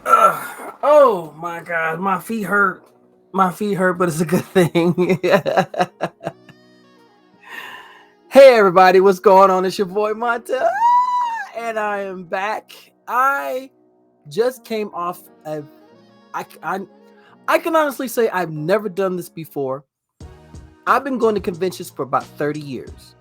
Oh my God, my feet hurt. My feet hurt, but it's a good thing. Hey everybody, what's going on? It's your boy Montel, and I am back. I just came off of. I can honestly say I've never done this before. I've been going to conventions for about 30 years,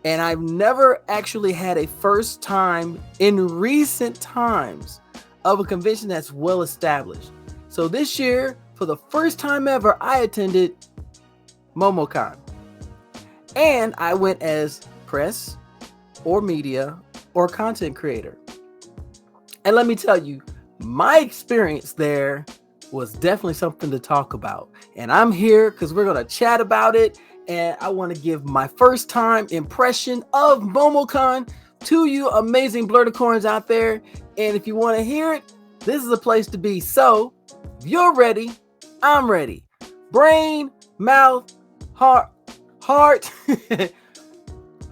and I've never actually had a first time in recent times of a convention that's well established. So this year, for the first time ever, I attended MomoCon. And I went as press or media or content creator. And let me tell you, my experience there was definitely something to talk about. And I'm here because we're going to chat about it. And I want to give my first time impression of MomoCon to you amazing blerdicorns out there. And if you want to hear it, this is a place to be. So if you're ready, I'm ready. Brain, mouth, heart,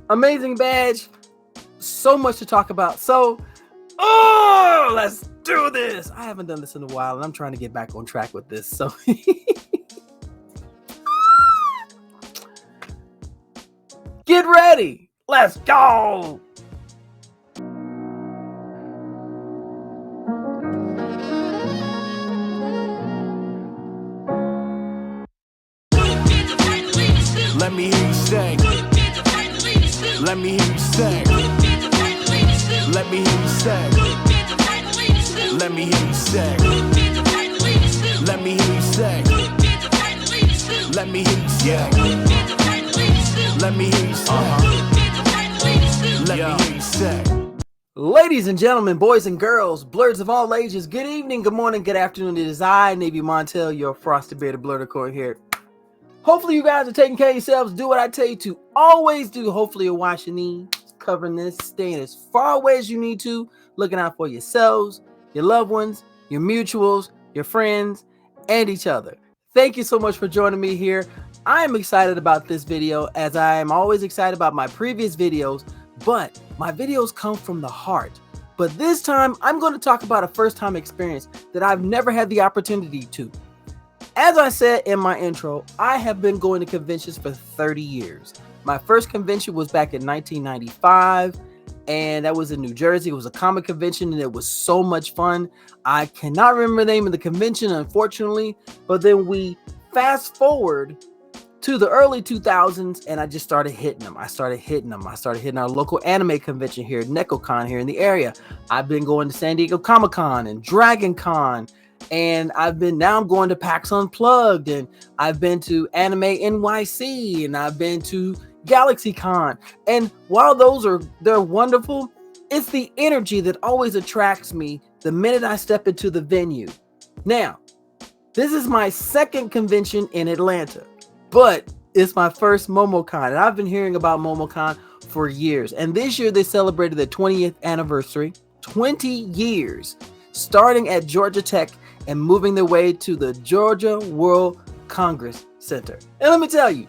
amazing badge, so much to talk about. So, let's do this. I haven't done this in a while, and I'm trying to get back on track with this. So, get ready. Let's go. Let me hear you sing. Let me hear you sing. Let me hear you sing. Let me hear you sing. Let me hear you sing. Let me hear you sing. Let me hear you sing. Let me hear you sing. Ladies and gentlemen, boys and girls, blurs of all ages, good evening, good morning, good afternoon. It is I, Navy Montel, your frosty bearded blerdicorn here. Hopefully you guys are taking care of yourselves. Do what I tell you to always do. Hopefully you're washing these, covering this, staying as far away as you need to, looking out for yourselves, your loved ones, your mutuals, your friends, and each other. Thank you so much for joining me here. I am excited about this video, as I am always excited about my previous videos, but my videos come from the heart. But this time, I'm going to talk about a first-time experience that I've never had the opportunity to. As I said in my intro, I have been going to conventions for 30 years. My first convention was back in 1995, and that was in New Jersey. It was a comic convention, and it was so much fun. I cannot remember the name of the convention, unfortunately, but then we fast forward to the early 2000s, and I just started hitting them. I started hitting our local anime convention here, NecoCon, here in the area. I've been going to San Diego Comic-Con and Dragon Con, and now I'm going to PAX Unplugged, and I've been to Anime NYC, and I've been to GalaxyCon. And while they're wonderful, it's the energy that always attracts me the minute I step into the venue. Now, this is my second convention in Atlanta, but it's my first MomoCon, and I've been hearing about MomoCon for years. And this year they celebrated their 20th anniversary, 20 years, starting at Georgia Tech and moving their way to the Georgia World Congress Center. And let me tell you,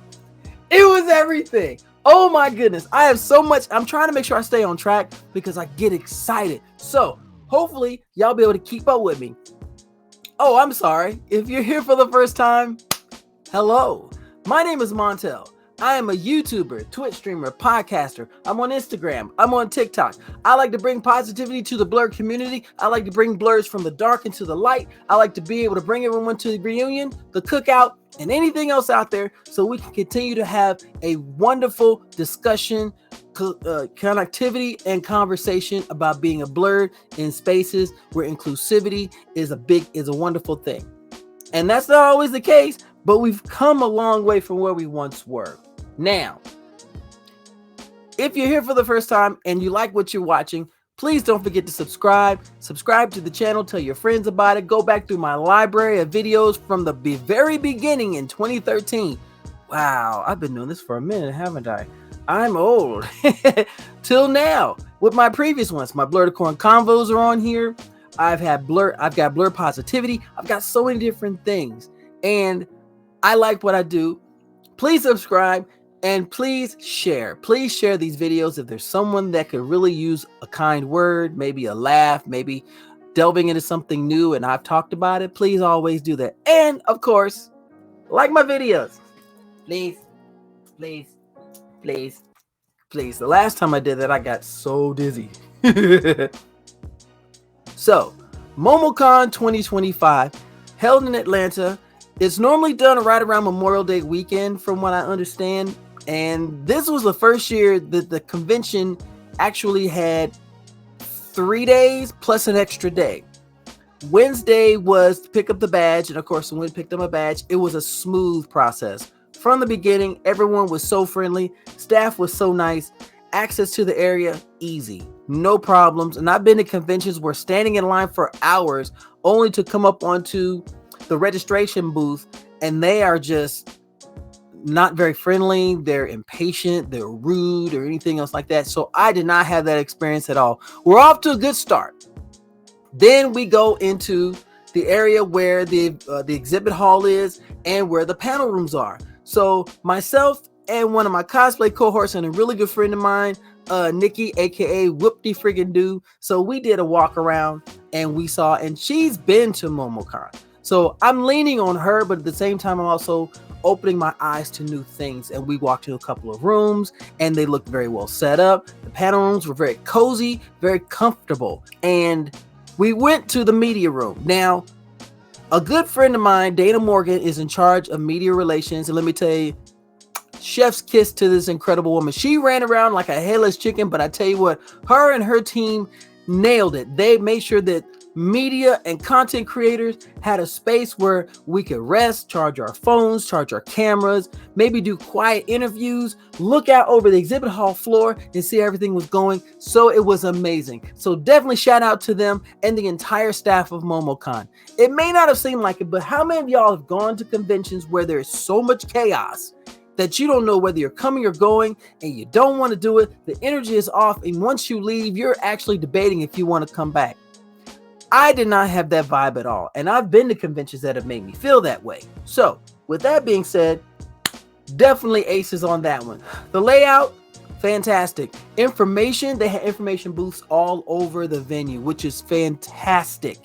it was everything. Oh my goodness. I have so much. I'm trying to make sure I stay on track because I get excited. So hopefully y'all be able to keep up with me. Oh, I'm sorry. If you're here for the first time, hello. My name is Montel. I am a YouTuber, Twitch streamer, podcaster. I'm on Instagram. I'm on TikTok. I like to bring positivity to the blur community. I like to bring blurs from the dark into the light. I like to be able to bring everyone to the reunion, the cookout, and anything else out there so we can continue to have a wonderful discussion, connectivity, and conversation about being a blerd in spaces where inclusivity is a wonderful thing. And that's not always the case, but we've come a long way from where we once were. Now, if you're here for the first time and you like what you're watching, please don't forget to subscribe. Subscribe to the channel, tell your friends about it. Go back through my library of videos from the very beginning in 2013. Wow, I've been doing this for a minute, haven't I? I'm old. Till now, with my previous ones, my Blerdicorn convos are on here. I've got blur positivity. I've got so many different things, and I like what I do. Please subscribe and please share. Please share these videos if there's someone that could really use a kind word, maybe a laugh, maybe delving into something new and I've talked about it, please always do that. And of course, like my videos. Please, please, please, please. The last time I did that, I got so dizzy. So, MomoCon 2025, held in Atlanta. It's normally done right around Memorial Day weekend, from what I understand. And this was the first year that the convention actually had 3 days plus an extra day. Wednesday was to pick up the badge, and of course, when we picked up a badge, it was a smooth process. From the beginning, everyone was so friendly, staff was so nice, access to the area, easy, no problems. And I've been to conventions where standing in line for hours only to come up onto the registration booth, and they are just not very friendly, they're impatient, they're rude, or anything else like that. So I did not have that experience at all. We're off to a good start. Then we go into the area where the exhibit hall is and where the panel rooms are. So myself and one of my cosplay cohorts and a really good friend of mine, Nikki, aka Whoop-de friggin' do. So we did a walk around and we saw, and she's been to MomoCon. So I'm leaning on her, but at the same time, I'm also opening my eyes to new things. And we walked to a couple of rooms and they looked very well set up. The panel rooms were very cozy, very comfortable. And we went to the media room. Now, a good friend of mine, Dana Morgan, is in charge of media relations. And let me tell you, chef's kiss to this incredible woman. She ran around like a headless chicken, but I tell you what, her and her team nailed it. They made sure that media and content creators had a space where we could rest, charge our phones, charge our cameras, maybe do quiet interviews, look out over the exhibit hall floor and see everything was going. So it was amazing. So definitely shout out to them and the entire staff of MomoCon. It may not have seemed like it, but how many of y'all have gone to conventions where there's so much chaos that you don't know whether you're coming or going and you don't want to do it? The energy is off, and once you leave, you're actually debating if you want to come back. I did not have that vibe at all, and I've been to conventions that have made me feel that way. So with that being said, definitely aces on that one. The layout, fantastic. Information, they had information booths all over the venue, which is fantastic.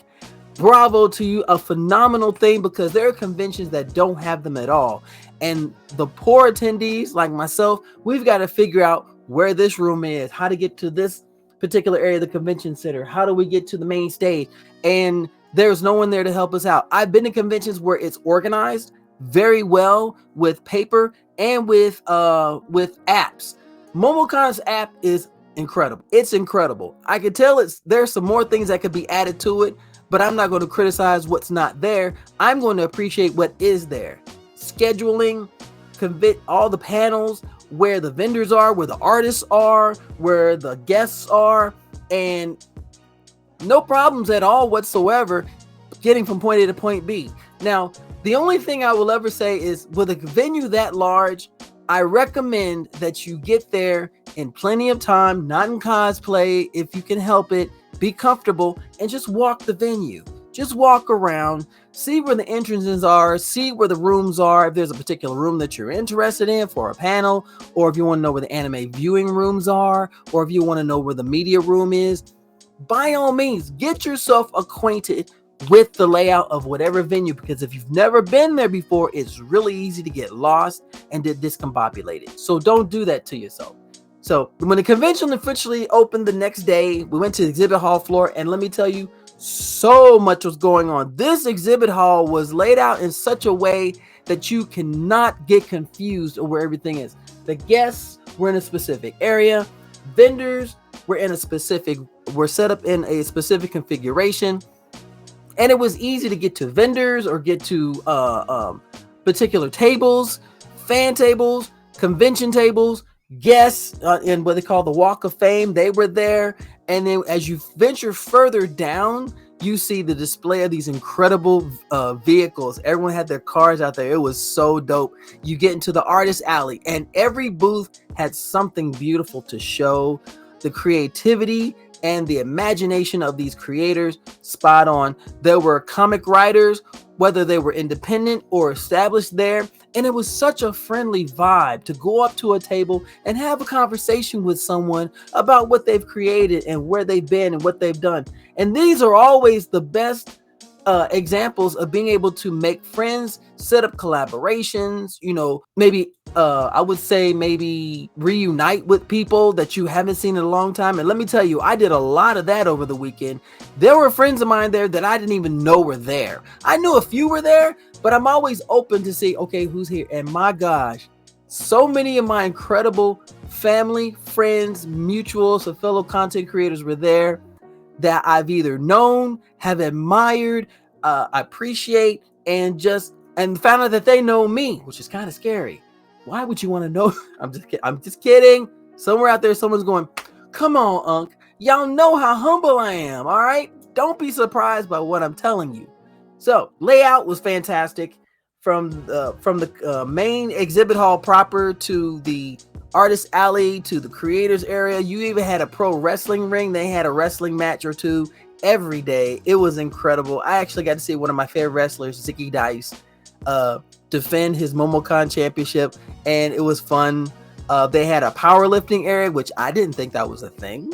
Bravo to you, a phenomenal thing, because there are conventions that don't have them at all. And the poor attendees like myself, we've got to figure out where this room is, how to get to this particular area of the convention center, how do we get to the main stage, and there's no one there to help us out. I've been to conventions where it's organized very well with paper and with apps. MomoCon's app is incredible. It's incredible. I could tell there's some more things that could be added to it, but I'm not going to criticize what's not there. I'm going to appreciate what is there. Scheduling, all the panels, where the vendors are, where the artists are, where the guests are, and no problems at all whatsoever getting from point A to point B. Now, the only thing I will ever say is, with a venue that large, I recommend that you get there in plenty of time, not in cosplay if you can help it, be comfortable, and just walk the venue. Just walk around, see where the entrances are, see where the rooms are, if there's a particular room that you're interested in for a panel, or if you want to know where the anime viewing rooms are, or if you want to know where the media room is. By all means, get yourself acquainted with the layout of whatever venue, because if you've never been there before, it's really easy to get lost and get discombobulated. So don't do that to yourself. So when the convention officially opened the next day, we went to the exhibit hall floor, and let me tell you, so much was going on. This exhibit hall was laid out in such a way that you cannot get confused of where everything is. The guests were in a specific area. Vendors were set up in a specific configuration. And it was easy to get to vendors or get to particular tables, fan tables, convention tables, guests in what they call the Walk of Fame. They were there. And then as you venture further down, you see the display of these incredible vehicles. Everyone had their cars out there. It was so dope. You get into the artist alley, and every booth had something beautiful to show. The creativity and the imagination of these creators, spot on. There were comic writers, whether they were independent or established there, And it was such a friendly vibe to go up to a table and have a conversation with someone about what they've created and where they've been and what they've done. And these are always the best examples of being able to make friends, set up collaborations, maybe I would say maybe reunite with people that you haven't seen in a long time. And let me tell you, I did a lot of that over the weekend. There were friends of mine there that I didn't even know were there. I knew a few were there, but I'm always open to see, okay, who's here? And my gosh, so many of my incredible family, friends, mutuals, or fellow content creators were there that I've either known, have admired, appreciate, and found out that they know me, which is kind of scary. Why would you want to know? I'm just kidding. Somewhere out there, someone's going, come on, Unc. Y'all know how humble I am, all right? Don't be surprised by what I'm telling you. So, layout was fantastic. From the main exhibit hall proper to the artist alley to the creators area. You even had a pro wrestling ring. They had a wrestling match or two every day. It was incredible. I actually got to see one of my favorite wrestlers, Geeky, defend his MomoCon championship, and it was fun. They had a powerlifting area, which I didn't think that was a thing.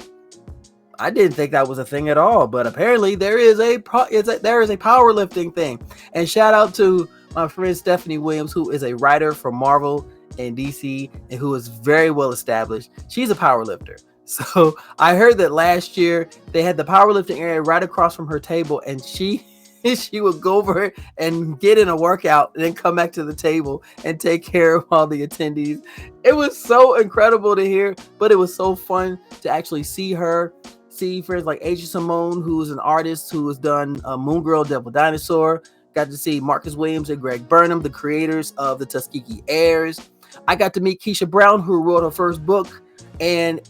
I didn't think that was a thing at all, but apparently there is a powerlifting thing. And shout out to my friend Stephanie Williams, who is a writer for Marvel and DC and who is very well established. She's a powerlifter. So I heard that last year they had the powerlifting area right across from her table, and she would go over and get in a workout and then come back to the table and take care of all the attendees. It was so incredible to hear, but it was so fun to actually see her, see friends like Asia Simone, who is an artist who has done Moon Girl, Devil Dinosaur. Got to see Marcus Williams and Greg Burnham, the creators of the Tuskegee Heirs. I got to meet Keisha Brown, who wrote her first book and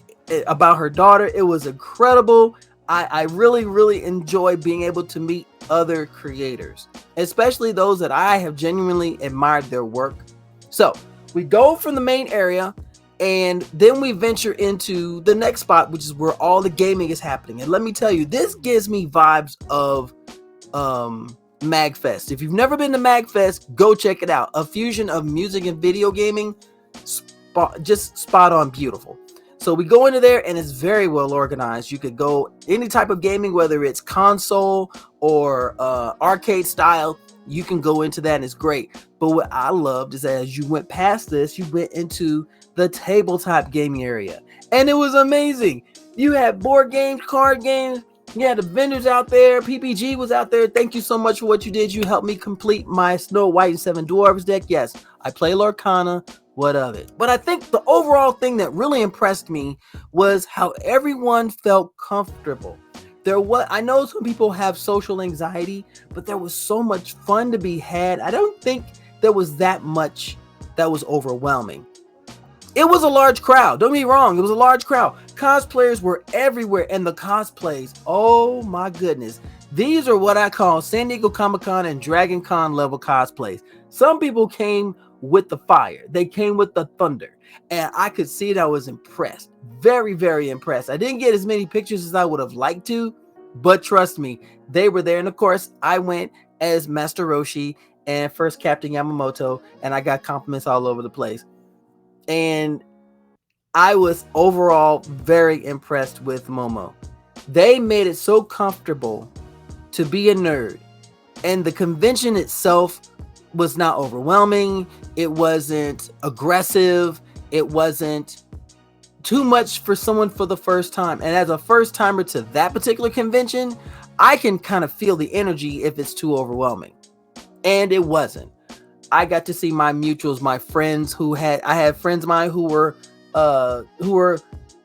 about her daughter. It was incredible. I really, really enjoy being able to meet other creators, especially those that I have genuinely admired their work. So we go from the main area and then we venture into the next spot, which is where all the gaming is happening. And let me tell you, this gives me vibes of MagFest. If you've never been to MagFest, go check it out. A fusion of music and video gaming, just spot on beautiful. So we go into there and it's very well organized. You could go any type of gaming, whether it's console or arcade style, you can go into that and it's great. But what I loved is that as you went past this, you went into the tabletop gaming area and it was amazing. You had board games, card games, you had the vendors out there. PPG was out there. Thank you so much for what you did. You helped me complete my Snow White and Seven Dwarfs deck. Yes, I play Lorcana. What of it? But I think the overall thing that really impressed me was how everyone felt comfortable. I know some people have social anxiety, but there was so much fun to be had. I don't think there was that much that was overwhelming. It was a large crowd. Don't get me wrong. It was a large crowd. Cosplayers were everywhere, and the cosplays, oh my goodness. These are what I call San Diego Comic-Con and Dragon Con level cosplays. Some people came with the fire. They came with the thunder. And I could see that I was impressed. Very, very impressed. I didn't get as many pictures as I would have liked to, but trust me, they were there. And of course, I went as Master Roshi and First Captain Yamamoto, and I got compliments all over the place. And I was overall very impressed with Momo. They made it so comfortable to be a nerd. And the convention itself was not overwhelming. It wasn't aggressive. It wasn't too much for someone for the first time. And as a first timer to that particular convention, I can kind of feel the energy if it's too overwhelming. And it wasn't. I got to see my mutuals, my friends I had friends of mine who were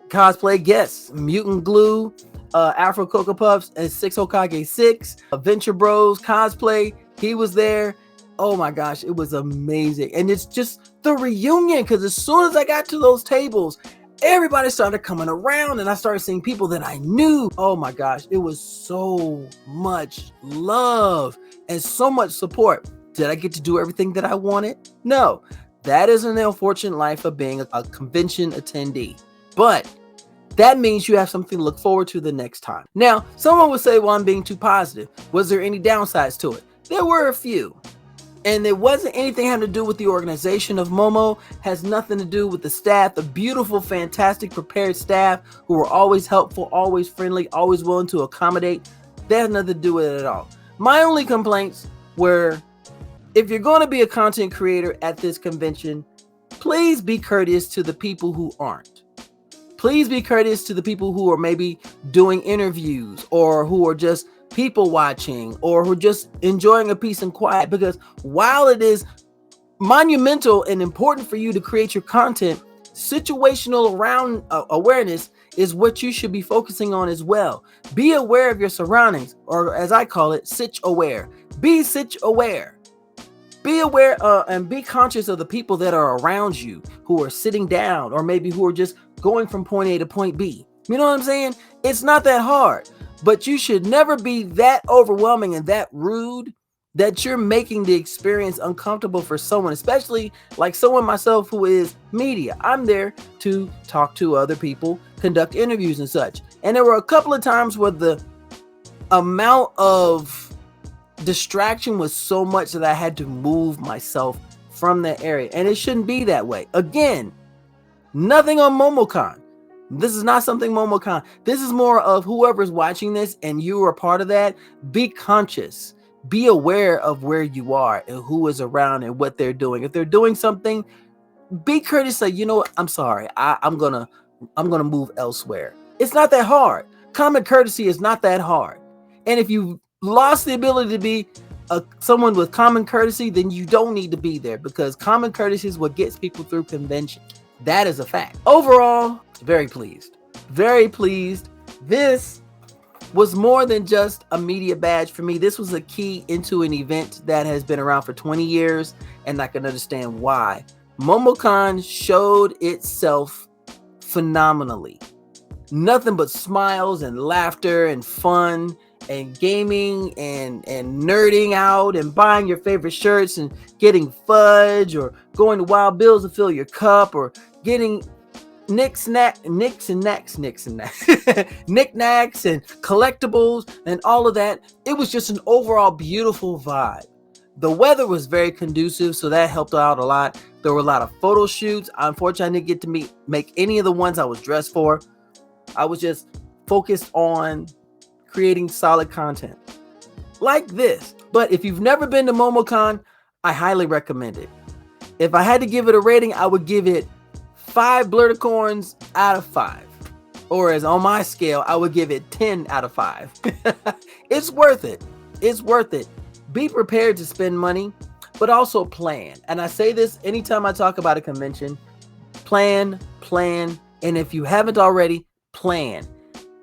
cosplay guests, Mutant Glue, Afro Cocoa Puffs, and Six Hokage 6, Adventure Bros cosplay. He was there. Oh my gosh, it was amazing. And it's just the reunion, because as soon as I got to those tables, everybody started coming around and I started seeing people that I knew. Oh my gosh, it was so much love and so much support. Did I get to do everything that I wanted? No. That is an unfortunate life of being a convention attendee. But that means you have something to look forward to the next time. Now, someone would say, well, I'm being too positive. Was there any downsides to it? There were a few. And it wasn't anything having to do with the organization of Momo, has nothing to do with the staff, the beautiful, fantastic, prepared staff who were always helpful, always friendly, always willing to accommodate. That has nothing to do with it at all. My only complaints were, if you're going to be a content creator at this convention, please be courteous to the people who aren't. Please be courteous to the people who are maybe doing interviews or who are just people watching or who are just enjoying a peace and quiet, because while it is monumental and important for you to create your content, situational around awareness is what you should be focusing on as well. Be aware of your surroundings, or as I call it, sitch aware. Be sitch aware. Be aware and be conscious of the people that are around you who are sitting down or maybe who are just going from point A to point B. You know what I'm saying? It's not that hard, but you should never be that overwhelming and that rude that you're making the experience uncomfortable for someone, especially like someone myself who is media. I'm there to talk to other people, conduct interviews and such. And there were a couple of times where the amount of distraction was so much that I had to move myself from that area, and it shouldn't be that way. Again, nothing on MomoCon. This is not something MomoCon. This is more of whoever's watching this and you are part of that. Be conscious. Be aware of where you are and who is around and what they're doing. If they're doing something, be courteous. Say, you know what? I'm sorry. I'm gonna move elsewhere. It's not that hard. Common courtesy is not that hard. And if you lost the ability to be someone with common courtesy, then you don't need to be there, because common courtesy is what gets people through convention. That is a fact. Overall, very pleased. Very pleased. This was more than just a media badge for me. This was a key into an event that has been around for 20 years, and I can understand why. MomoCon showed itself phenomenally. Nothing but smiles and laughter and fun and gaming and nerding out and buying your favorite shirts and getting fudge or going to Wild Bill's to fill your cup or getting knickknacks and collectibles and all of that. It was just an overall beautiful vibe. The weather was very conducive, so that helped out a lot. There were a lot of photo shoots. Unfortunately, I didn't get to make any of the ones I was dressed for. I was just focused on creating solid content like this. But if you've never been to MomoCon, I highly recommend it. If I had to give it a rating, I would give it 5 blerdicorns out of 5. Or as on my scale, I would give it 10 out of 5. It's worth it. It's worth it. Be prepared to spend money, but also plan. And I say this anytime I talk about a convention. Plan. And if you haven't already, plan.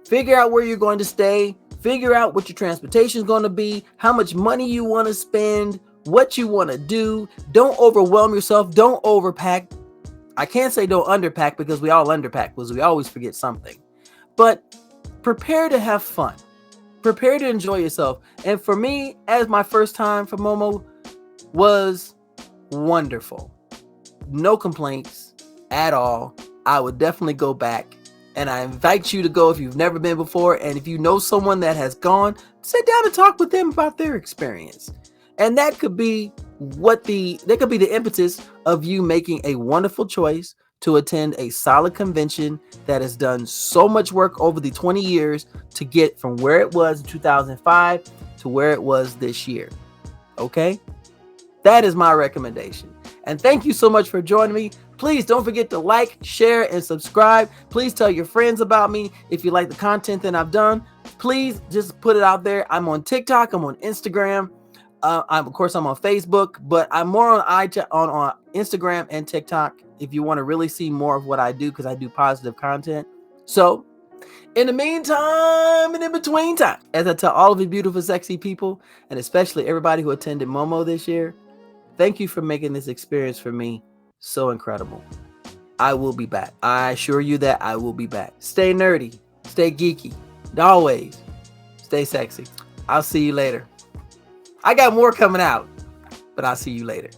Figure out where you're going to stay. Figure out what your transportation is going to be, how much money you want to spend, what you want to do. Don't overwhelm yourself. Don't overpack. I can't say don't underpack, because we all underpack, because we always forget something. But prepare to have fun. Prepare to enjoy yourself. And for me, as my first time for Momo, was wonderful. No complaints at all. I would definitely go back. And I invite you to go if you've never been before. And if you know someone that has gone, sit down and talk with them about their experience. And that could be the impetus of you making a wonderful choice to attend a solid convention that has done so much work over the 20 years to get from where it was in 2005 to where it was this year. Okay? That is my recommendation. And thank you so much for joining me. Please don't forget to like, share, and subscribe. Please tell your friends about me if you like the content that I've done. Please just put it out there. I'm on TikTok. I'm on Instagram. Of course, I'm on Facebook, but I'm more on Instagram and TikTok if you want to really see more of what I do, because I do positive content. So in the meantime and in between time, as I tell all of you beautiful, sexy people, and especially everybody who attended Momo this year, thank you for making this experience for me so incredible. I will be back. I assure you that I will be back. Stay nerdy, stay geeky, and always stay sexy. I'll see you later. I got more coming out, but I'll see you later.